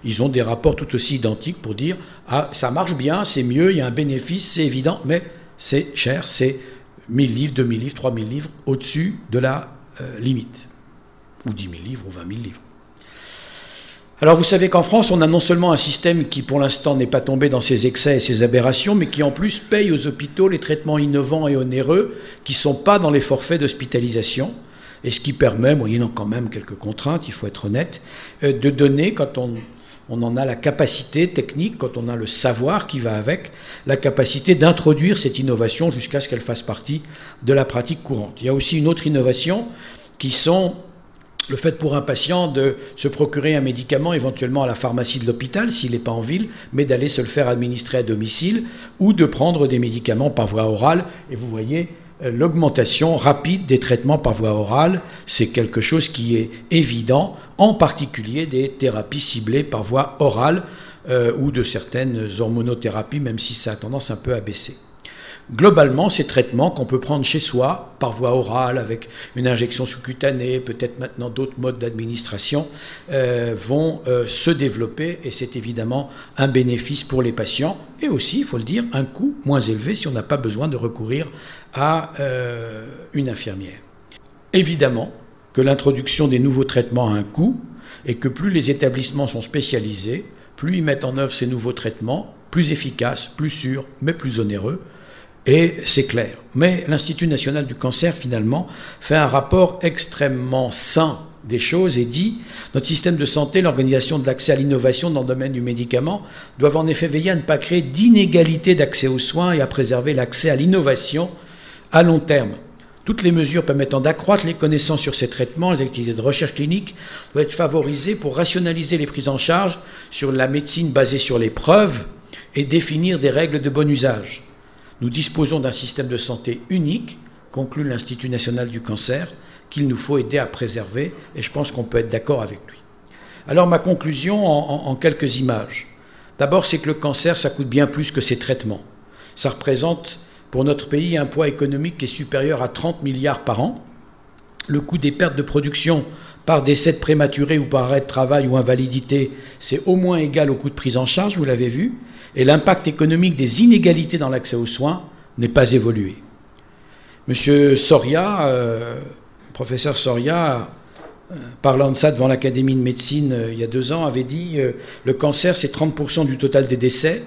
Ils ont des rapports tout aussi identiques pour dire « Ah, ça marche bien, c'est mieux, il y a un bénéfice, c'est évident, mais c'est cher, c'est 1000 livres, 2000 livres, 3000 livres au-dessus de la limite. » Ou 10 000 livres ou 20 000 livres. Alors vous savez qu'en France, on a non seulement un système qui pour l'instant n'est pas tombé dans ses excès et ses aberrations, mais qui en plus paye aux hôpitaux les traitements innovants et onéreux qui ne sont pas dans les forfaits d'hospitalisation, et ce qui permet, moyennant quand même quelques contraintes, il faut être honnête, de donner, quand on en a la capacité technique, quand on a le savoir qui va avec, la capacité d'introduire cette innovation jusqu'à ce qu'elle fasse partie de la pratique courante. Il y a aussi une autre innovation qui sont le fait pour un patient de se procurer un médicament éventuellement à la pharmacie de l'hôpital s'il n'est pas en ville, mais d'aller se le faire administrer à domicile ou de prendre des médicaments par voie orale. Et vous voyez l'augmentation rapide des traitements par voie orale, c'est quelque chose qui est évident, en particulier des thérapies ciblées par voie orale ou de certaines hormonothérapies, même si ça a tendance un peu à baisser. Globalement, ces traitements qu'on peut prendre chez soi, par voie orale, avec une injection sous-cutanée, peut-être maintenant d'autres modes d'administration, vont se développer et c'est évidemment un bénéfice pour les patients et aussi, il faut le dire, un coût moins élevé si on n'a pas besoin de recourir à une infirmière. Évidemment que l'introduction des nouveaux traitements a un coût et que plus les établissements sont spécialisés, plus ils mettent en œuvre ces nouveaux traitements, plus efficaces, plus sûrs, mais plus onéreux. Et c'est clair. Mais l'Institut national du cancer, finalement, fait un rapport extrêmement sain des choses et dit « Notre système de santé, l'organisation de l'accès à l'innovation dans le domaine du médicament doivent en effet veiller à ne pas créer d'inégalité d'accès aux soins et à préserver l'accès à l'innovation à long terme. Toutes les mesures permettant d'accroître les connaissances sur ces traitements, les activités de recherche clinique doivent être favorisées pour rationaliser les prises en charge sur la médecine basée sur les preuves et définir des règles de bon usage. Nous disposons d'un système de santé unique, conclut l'Institut national du cancer, qu'il nous faut aider à préserver, et je pense qu'on peut être d'accord avec lui. Alors ma conclusion en quelques images. D'abord, c'est que le cancer, ça coûte bien plus que ses traitements. Ça représente pour notre pays un poids économique qui est supérieur à 30 milliards par an. Le coût des pertes de production par décès prématuré ou par arrêt de travail ou invalidité, c'est au moins égal au coût de prise en charge, vous l'avez vu. Et l'impact économique des inégalités dans l'accès aux soins n'est pas évolué. Monsieur Soria, professeur Soria, parlant de ça devant l'Académie de médecine il y a 2 ans, avait dit le cancer c'est 30% du total des décès,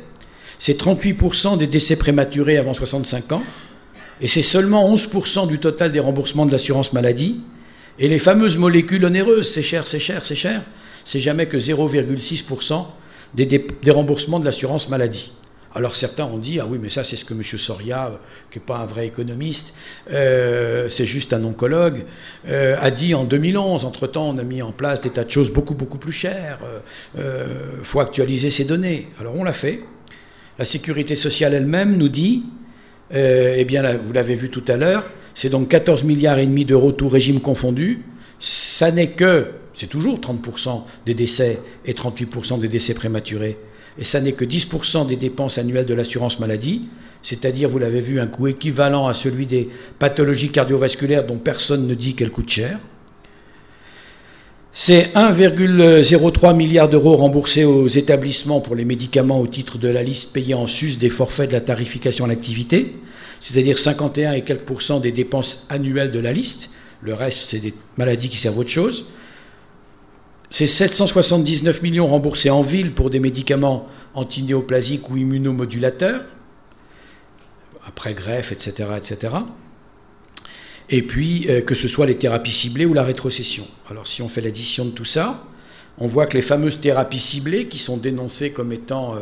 c'est 38% des décès prématurés avant 65 ans, et c'est seulement 11% du total des remboursements de l'assurance maladie. Et les fameuses molécules onéreuses, c'est cher, c'est cher, c'est cher, c'est jamais que 0,6% des remboursements de l'assurance maladie. Alors certains ont dit, ah oui, mais ça c'est ce que M. Soria, qui n'est pas un vrai économiste, c'est juste un oncologue, a dit en 2011. Entre-temps, on a mis en place des tas de choses beaucoup, beaucoup plus chères. Faut actualiser ces données. Alors on l'a fait. La sécurité sociale elle-même nous dit, eh bien là, vous l'avez vu tout à l'heure, c'est donc 14 milliards et demi d'euros tout régime confondu. Ça n'est que, c'est toujours 30% des décès et 38% des décès prématurés. Et ça n'est que 10% des dépenses annuelles de l'assurance maladie, c'est-à-dire, vous l'avez vu, un coût équivalent à celui des pathologies cardiovasculaires dont personne ne dit qu'elles coûtent cher. C'est 1,03 milliard d'euros remboursés aux établissements pour les médicaments au titre de la liste payée en sus des forfaits de la tarification à l'activité, c'est-à-dire 51 et quelques % des dépenses annuelles de la liste. Le reste, c'est des maladies qui servent à autre chose. C'est 779 millions remboursés en ville pour des médicaments antinéoplasiques ou immunomodulateurs, après greffe, etc., etc. Et puis, que ce soit les thérapies ciblées ou la rétrocession. Alors, si on fait l'addition de tout ça, on voit que les fameuses thérapies ciblées, qui sont dénoncées comme étant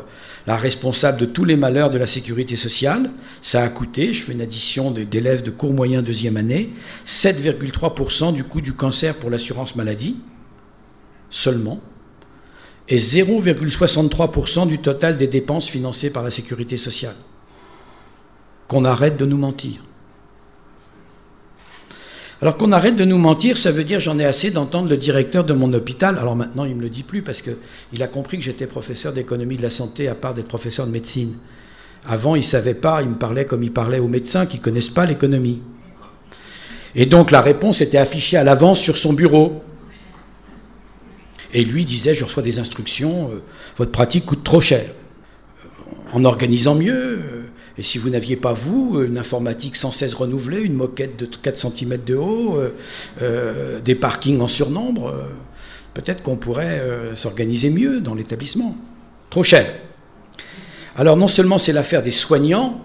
la responsable de tous les malheurs de la sécurité sociale, ça a coûté, je fais une addition d'élèves de cours moyen deuxième année, 7,3% du coût du cancer pour l'assurance maladie, seulement, et 0,63% du total des dépenses financées par la sécurité sociale. Qu'on arrête de nous mentir. Alors qu'on arrête de nous mentir, ça veut dire j'en ai assez d'entendre le directeur de mon hôpital. Alors maintenant, il ne me le dit plus parce qu'il a compris que j'étais professeur d'économie de la santé à part d'être professeur de médecine. Avant, il ne savait pas, il me parlait comme il parlait aux médecins qui ne connaissent pas l'économie. Et donc la réponse était affichée à l'avance sur son bureau. Et lui disait, je reçois des instructions, votre pratique coûte trop cher. En organisant mieux, et si vous n'aviez pas, vous, une informatique sans cesse renouvelée, une moquette de 4 cm de haut, des parkings en surnombre, peut-être qu'on pourrait s'organiser mieux dans l'établissement. Trop cher. Alors non seulement c'est l'affaire des soignants,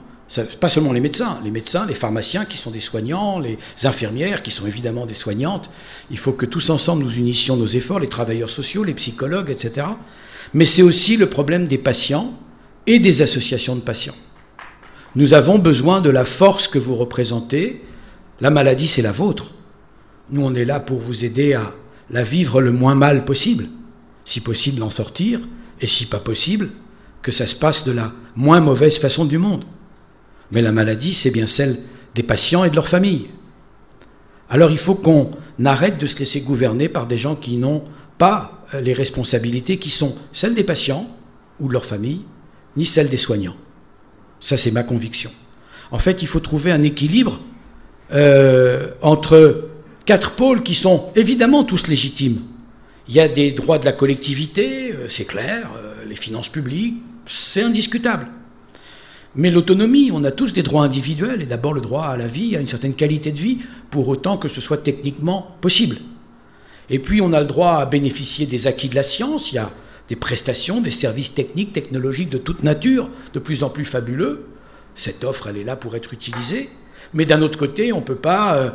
pas seulement les médecins, les pharmaciens qui sont des soignants, les infirmières qui sont évidemment des soignantes. Il faut que tous ensemble nous unissions nos efforts, les travailleurs sociaux, les psychologues, etc. Mais c'est aussi le problème des patients et des associations de patients. Nous avons besoin de la force que vous représentez. La maladie, c'est la vôtre. Nous, on est là pour vous aider à la vivre le moins mal possible, si possible en sortir, et si pas possible, que ça se passe de la moins mauvaise façon du monde. Mais la maladie, c'est bien celle des patients et de leurs familles. Alors il faut qu'on arrête de se laisser gouverner par des gens qui n'ont pas les responsabilités qui sont celles des patients ou de leurs familles, ni celles des soignants. Ça, c'est ma conviction. En fait, il faut trouver un équilibre entre 4 pôles qui sont évidemment tous légitimes. Il y a des droits de la collectivité, c'est clair, les finances publiques, c'est indiscutable. Mais l'autonomie, on a tous des droits individuels, et d'abord le droit à la vie, à une certaine qualité de vie, pour autant que ce soit techniquement possible. Et puis on a le droit à bénéficier des acquis de la science, il y a des prestations, des services techniques, technologiques de toute nature, de plus en plus fabuleux. Cette offre, elle est là pour être utilisée. Mais d'un autre côté, on ne peut pas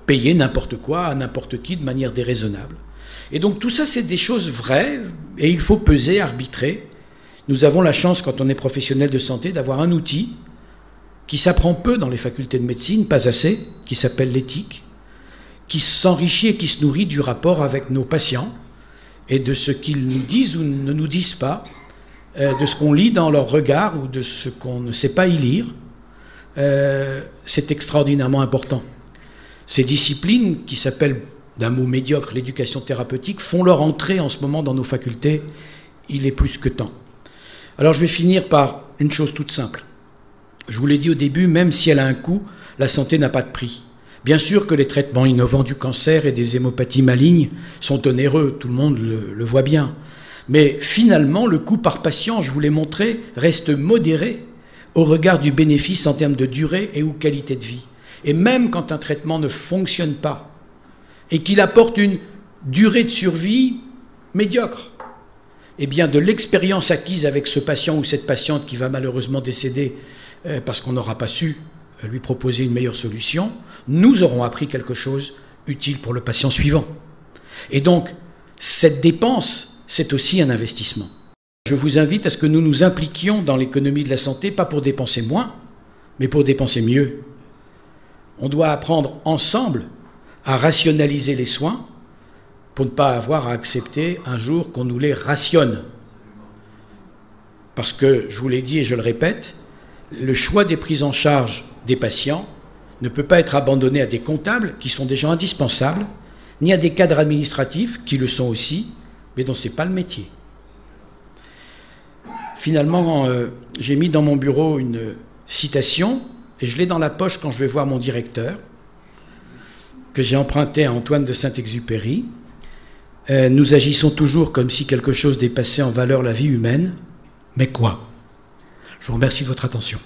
payer n'importe quoi à n'importe qui de manière déraisonnable. Et donc tout ça, c'est des choses vraies, et il faut peser, arbitrer. Nous avons la chance, quand on est professionnel de santé, d'avoir un outil qui s'apprend peu dans les facultés de médecine, pas assez, qui s'appelle l'éthique, qui s'enrichit et qui se nourrit du rapport avec nos patients et de ce qu'ils nous disent ou ne nous disent pas, de ce qu'on lit dans leur regard ou de ce qu'on ne sait pas y lire. C'est extraordinairement important. Ces disciplines, qui s'appellent d'un mot médiocre l'éducation thérapeutique, font leur entrée en ce moment dans nos facultés. Il est plus que temps. Alors je vais finir par une chose toute simple. Je vous l'ai dit au début, même si elle a un coût, la santé n'a pas de prix. Bien sûr que les traitements innovants du cancer et des hémopathies malignes sont onéreux, tout le monde le voit bien. Mais finalement, le coût par patient, je vous l'ai montré, reste modéré au regard du bénéfice en termes de durée et ou qualité de vie. Et même quand un traitement ne fonctionne pas et qu'il apporte une durée de survie médiocre, eh bien de l'expérience acquise avec ce patient ou cette patiente qui va malheureusement décéder parce qu'on n'aura pas su lui proposer une meilleure solution, nous aurons appris quelque chose utile pour le patient suivant. Et donc, cette dépense, c'est aussi un investissement. Je vous invite à ce que nous nous impliquions dans l'économie de la santé, pas pour dépenser moins, mais pour dépenser mieux. On doit apprendre ensemble à rationaliser les soins pour ne pas avoir à accepter un jour qu'on nous les rationne. Parce que, je vous l'ai dit et je le répète, le choix des prises en charge des patients ne peut pas être abandonné à des comptables qui sont des gens indispensables, ni à des cadres administratifs qui le sont aussi, mais dont ce n'est pas le métier. Finalement, j'ai mis dans mon bureau une citation, et je l'ai dans la poche quand je vais voir mon directeur, que j'ai emprunté à Antoine de Saint-Exupéry. Nous agissons toujours comme si quelque chose dépassait en valeur la vie humaine, mais quoi ? Je vous remercie de votre attention.